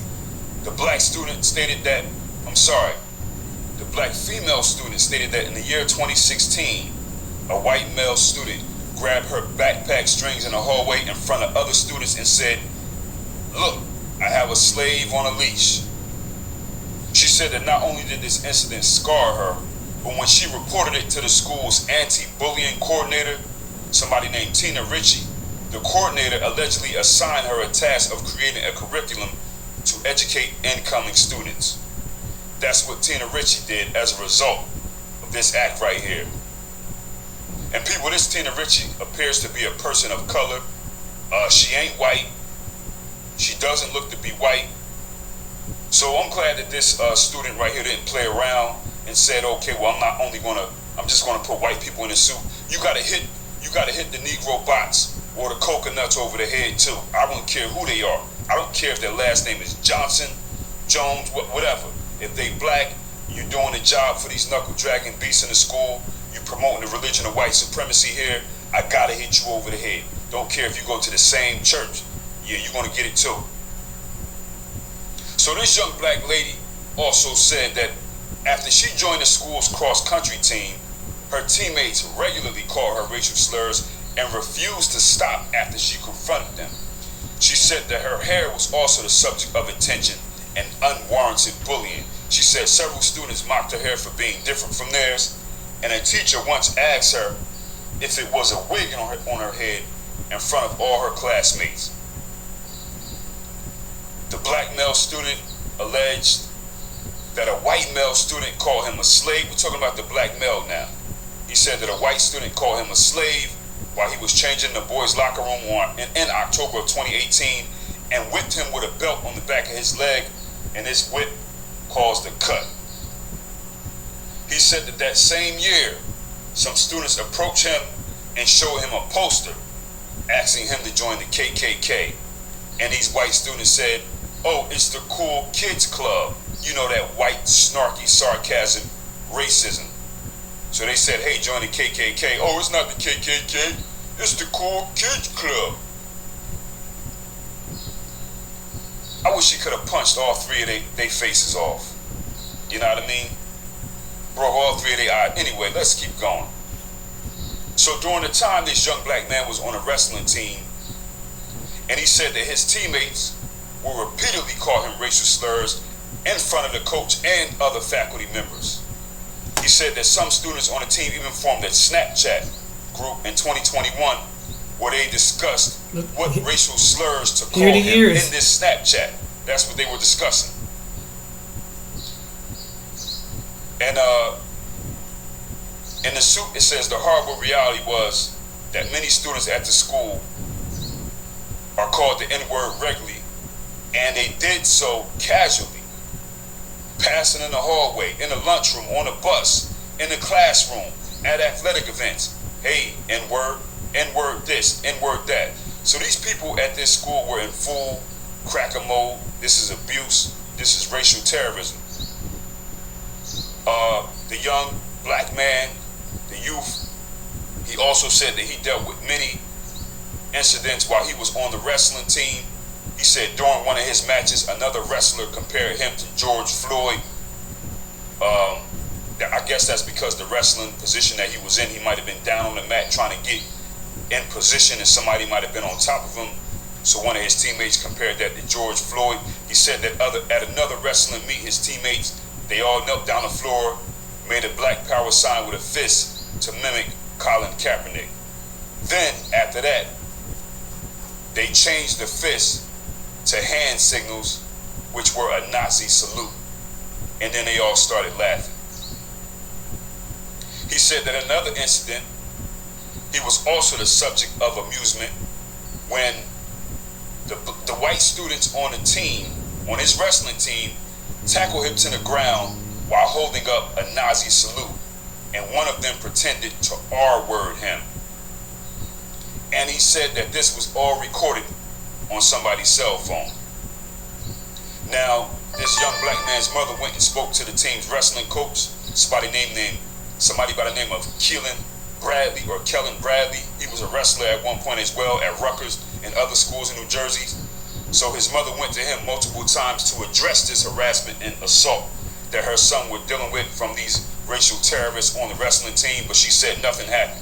the black student stated that, the black female student stated that in the year 2016, a white male student grabbed her backpack strings in the hallway in front of other students and said, "Look, I have a slave on a leash." She said that not only did this incident scar her, But when she reported it to the school's anti-bullying coordinator, somebody named Tina Ritchie, the coordinator allegedly assigned her a task of creating a curriculum to educate incoming students. That's what Tina Ritchie did as a result of this act right here. And people, this Tina Ritchie appears to be a person of color. She ain't white. She doesn't look to be white. So I'm glad that this student right here didn't play around and said, okay, well, I'm just gonna put white people in the suit. You gotta hit the Negro bots or the coconuts over the head too. I don't care who they are. I don't care if their last name is Johnson, Jones, whatever. If they black, you're doing a job for these knuckle dragging beasts in the school. You promoting the religion of white supremacy here. I gotta hit you over the head. Don't care if you go to the same church. Yeah, you're gonna get it too. So this young black lady also said that after she joined the school's cross-country team, her teammates regularly called her racial slurs and refused to stop after she confronted them. She said that her hair was also the subject of attention and unwarranted bullying. She said several students mocked her hair for being different from theirs, and a teacher once asked her if it was a wig on her head in front of all her classmates. The black male student alleged that a white male student called him a slave. We're talking about the black male now. He said that a white student called him a slave while he was changing the boys' locker room in October of 2018 and whipped him with a belt on the back of his leg, and this whip caused a cut. He said that same year, some students approached him and showed him a poster asking him to join the KKK. And these white students said, oh, it's the cool kids club. You know, that white, snarky sarcasm, racism. So they said, hey, join the KKK. Oh, it's not the KKK. It's the cool kids club. I wish he could have punched all three of their faces off. You know what I mean? Broke all three of their eyes. Anyway, let's keep going. So during the time this young black man was on a wrestling team, and he said that his teammates will repeatedly call him racial slurs in front of the coach and other faculty members. He said that some students on the team even formed a Snapchat group in 2021 where they discussed what racial slurs to call him in this Snapchat. That's what they were discussing. And in the suit, it says the horrible reality was that many students at the school are called the N-word regularly, and they did so casually, passing in the hallway, in the lunchroom, on the bus, in the classroom, at athletic events. Hey, N-word, N-word this, N-word that. So these people at this school were in full cracker mode. This is abuse. This is racial terrorism. The young black man, the youth, he also said that he dealt with many incidents while he was on the wrestling team. He said during one of his matches, another wrestler compared him to George Floyd. I guess that's because the wrestling position that he was in, he might have been down on the mat trying to get in position and somebody might have been on top of him. So one of his teammates compared that to George Floyd. He said that at another wrestling meet, his teammates, they all knelt down the floor, made a black power sign with a fist to mimic Colin Kaepernick. Then, after that, they changed the fist to hand signals, which were a Nazi salute. And then they all started laughing. He said that another incident, he was also the subject of amusement when the white students on the team, on his wrestling team, tackled him to the ground while holding up a Nazi salute. And one of them pretended to R-word him. And he said that this was all recorded on somebody's cell phone. Now, this young black man's mother went and spoke to the team's wrestling coach, somebody by the name of Kellen Bradley. He was a wrestler at one point as well at Rutgers and other schools in New Jersey. So his mother went to him multiple times to address this harassment and assault that her son was dealing with from these racial terrorists on the wrestling team, but she said nothing happened.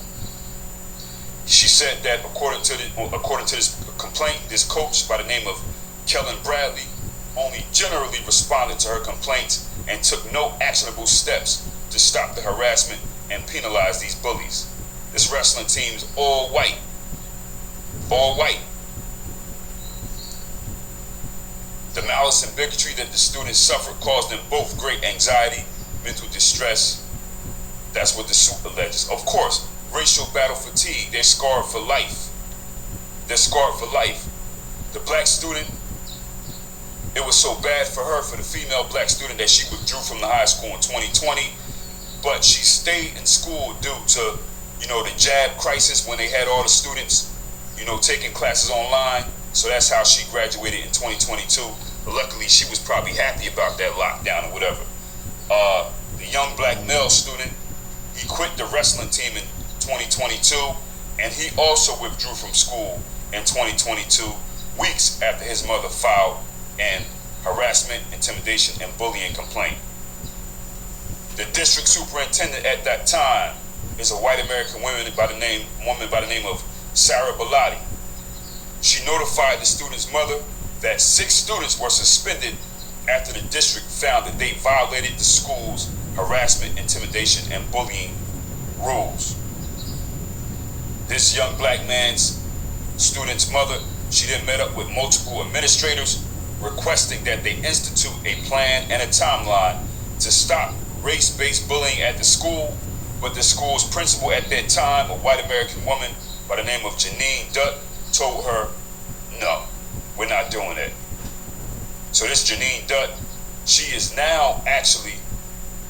She said that according to this complaint, this coach by the name of Kellen Bradley only generally responded to her complaints and took no actionable steps to stop the harassment and penalize these bullies. This wrestling team is all white. All white. The malice and bigotry that the students suffered caused them both great anxiety, mental distress. That's what the suit alleges. Of course, racial battle fatigue. They're scarred for life. They're scarred for life. The black student, it was so bad for her, for the female black student, that she withdrew from the high school in 2020. But she stayed in school due to, the jab crisis when they had all the students, taking classes online. So that's how she graduated in 2022. But luckily, she was probably happy about that lockdown or whatever. The young black male student, he quit the wrestling team in 2022, and he also withdrew from school in 2022, weeks after his mother filed an harassment, intimidation, and bullying complaint. The district superintendent at that time is a white American woman by the name of Sarah Bellotti. She notified the student's mother that 6 students were suspended after the district found that they violated the school's harassment, intimidation, and bullying rules. This young black man's student's mother, she then met up with multiple administrators requesting that they institute a plan and a timeline to stop race-based bullying at the school, but the school's principal at that time, a white American woman by the name of Janine Dutt, told her, no, we're not doing it. So this Janine Dutt, she is now actually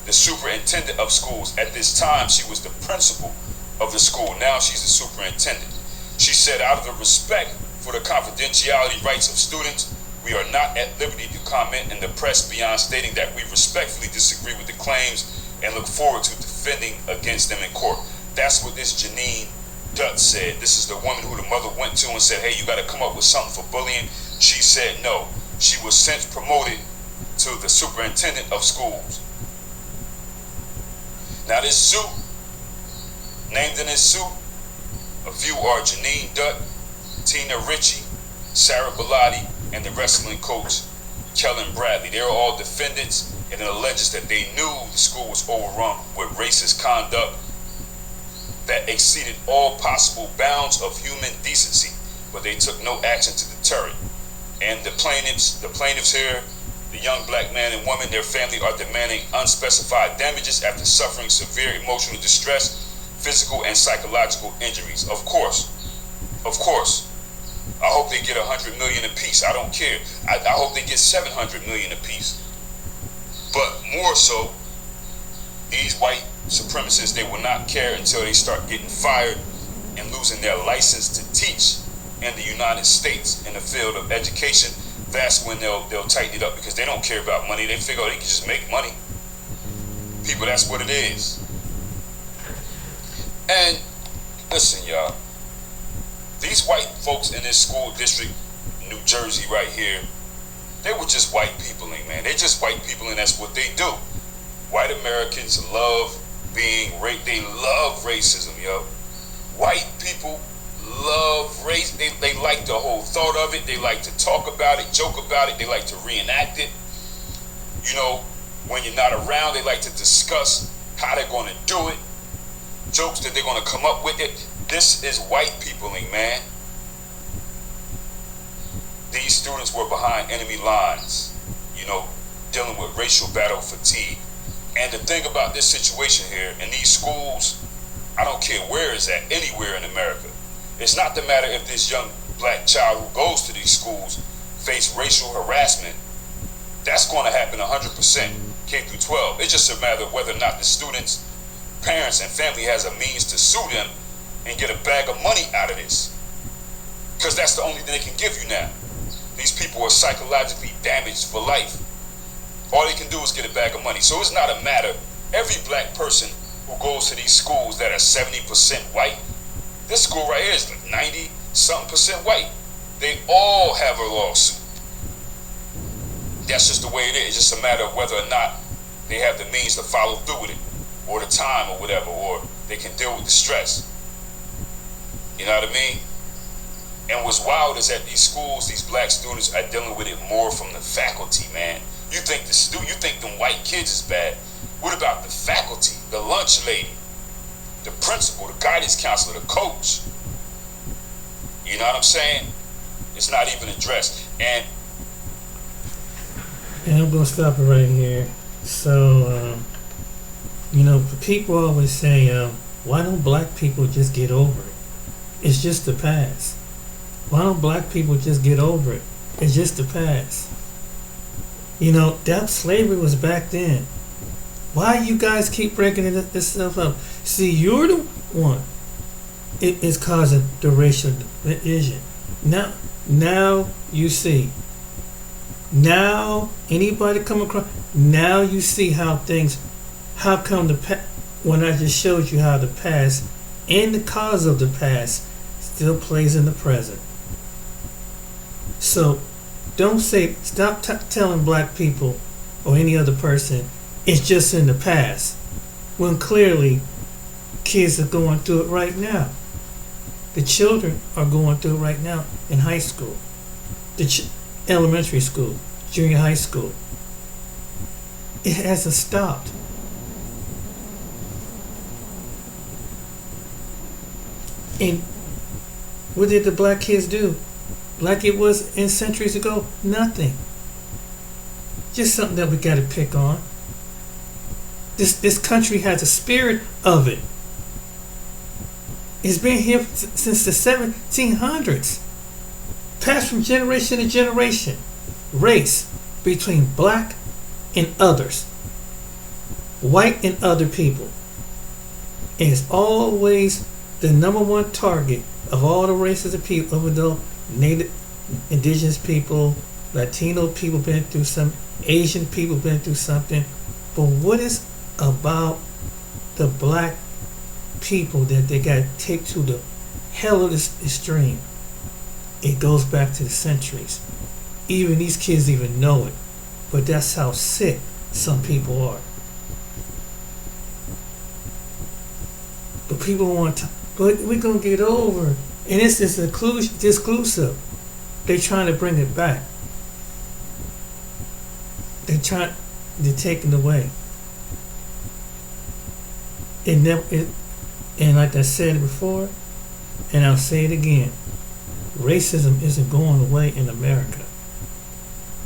the superintendent of schools. At this time, she was the principal of the school. Now she's the superintendent. She said, out of the respect for the confidentiality rights of students, we are not at liberty to comment in the press beyond stating that we respectfully disagree with the claims and look forward to defending against them in court. That's what this Janine Dutt said. This is the woman who the mother went to and said, hey, you got to come up with something for bullying. She said no. She was since promoted to the superintendent of schools. Now this suit, named in this suit, a few are Janine Dutt, Tina Ritchie, Sarah Bellotti, and the wrestling coach, Kellen Bradley. They're all defendants, and it alleges that they knew the school was overrun with racist conduct that exceeded all possible bounds of human decency, but they took no action to deter it. And the plaintiffs here, the young black man and woman, their family are demanding unspecified damages after suffering severe emotional distress, physical and psychological injuries. Of course, I hope they get $100 million apiece. I don't care. I hope they get $700 million apiece. But more so, these white supremacists, they will not care until they start getting fired and losing their license to teach in the United States in the field of education. That's when they'll tighten it up, because they don't care about money. They figure they can just make money. People, that's what it is. And listen, y'all, these white folks in this school district, New Jersey right here, they were just white peopling, man. They're just white people, and that's what they do. White Americans love being raped. They love racism, yo. White people love race. They like the whole thought of it. They like to talk about it, joke about it. They like to reenact it. When you're not around, they like to discuss how they're going to do it, jokes that they're going to come up with it. This is white peopling, man. These students were behind enemy lines, dealing with racial battle fatigue. And the thing about this situation here, in these schools, I don't care where it's at, anywhere in America, it's not the matter if this young black child who goes to these schools face racial harassment. That's going to happen 100%, K through 12. It's just a matter of whether or not the students, parents, and family has a means to sue them and get a bag of money out of this. Because that's the only thing they can give you now. These people are psychologically damaged for life. All they can do is get a bag of money. So it's not a matter, every black person who goes to these schools that are 70% white, this school right here is 90-something% white. They all have a lawsuit. That's just the way it is. It's just a matter of whether or not they have the means to follow through with it, or the time, or whatever, or they can deal with the stress. You know what I mean? And what's wild is that these schools, these black students are dealing with it more from the faculty, man. You think them white kids is bad. What about the faculty, the lunch lady, the principal, the guidance counselor, the coach? You know what I'm saying? It's not even addressed. And I'm going to stop it right here. So, you know, people always say, why don't black people just get over it? It's just the past. Why don't black people just get over it? It's just the past. You know, that slavery was back then. Why you guys keep breaking this stuff up? See, you're the one. It is causing the racial division. Now you see. Now anybody come across. Now you see how things. How come when I just showed you how the past and the cause of the past still plays in the present. So don't say. Stop telling black people or any other person it's just in the past, when clearly kids are going through it right now. The children are going through it right now in high school, elementary school, junior high school. It hasn't stopped. And what did the black kids do? Like it was in centuries ago? Nothing. Just something that we got to pick on. This country has a spirit of it. It's been here since the 1700s. Passed from generation to generation. Race between black and others. White and other people. And it's always the number one target of all the races of people, over the native, indigenous people, Latino people been through some, Asian people been through something. But what is about the black people that they got to take to the hell of this extreme? It goes back to the centuries. Even these kids even know it. But that's how sick some people are. But people want to, but we're going to get over it. And it's this exclusive. They're trying to bring it back. They're taking it away. And like I said before, and I'll say it again, racism isn't going away in America.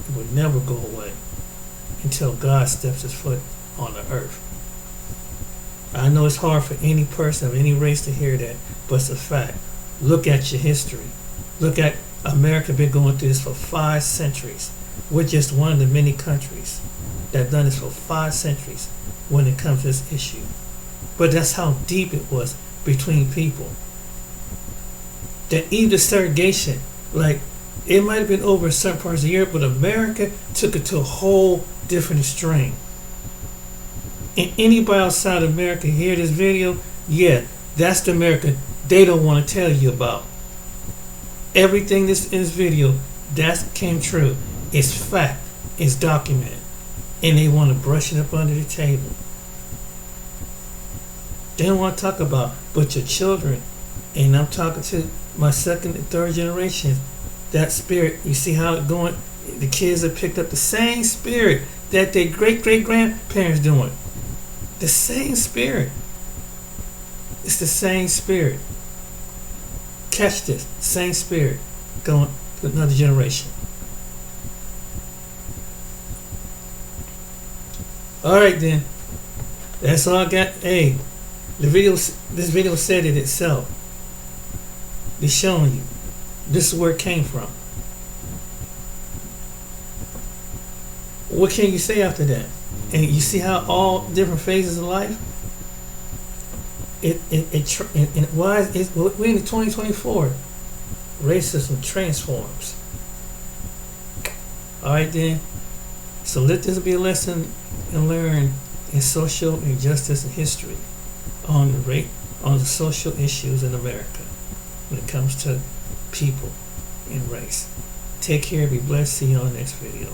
It will never go away until God steps his foot on the earth. I know it's hard for any person of any race to hear that, but it's a fact. Look at your history. Look at America been going through this for 5 centuries. We're just one of the many countries that have done this for 5 centuries when it comes to this issue. But that's how deep it was between people. That even segregation, like it might have been over in certain parts of Europe, but America took it to a whole different extreme. And anybody outside of America hear this video, yeah, that's the America they don't want to tell you about. Everything in this video, that came true. It's fact. It's documented. And they want to brush it up under the table. They don't want to talk about, but your children, and I'm talking to my second and third generation, that spirit, you see how it's going? The kids have picked up the same spirit that their great-great-grandparents doing. The same spirit. It's the same spirit. Catch this. Same spirit going to another generation. Alright then. That's all I got. Hey, this video said it itself. It's showing you. This is where it came from. What can you say after that? And you see how all different phases of life. We're in 2024. Racism transforms. All right then. So let this be a lesson and learn in social injustice and history on the social issues in America when it comes to people and race. Take care. Be blessed. See you on the next video.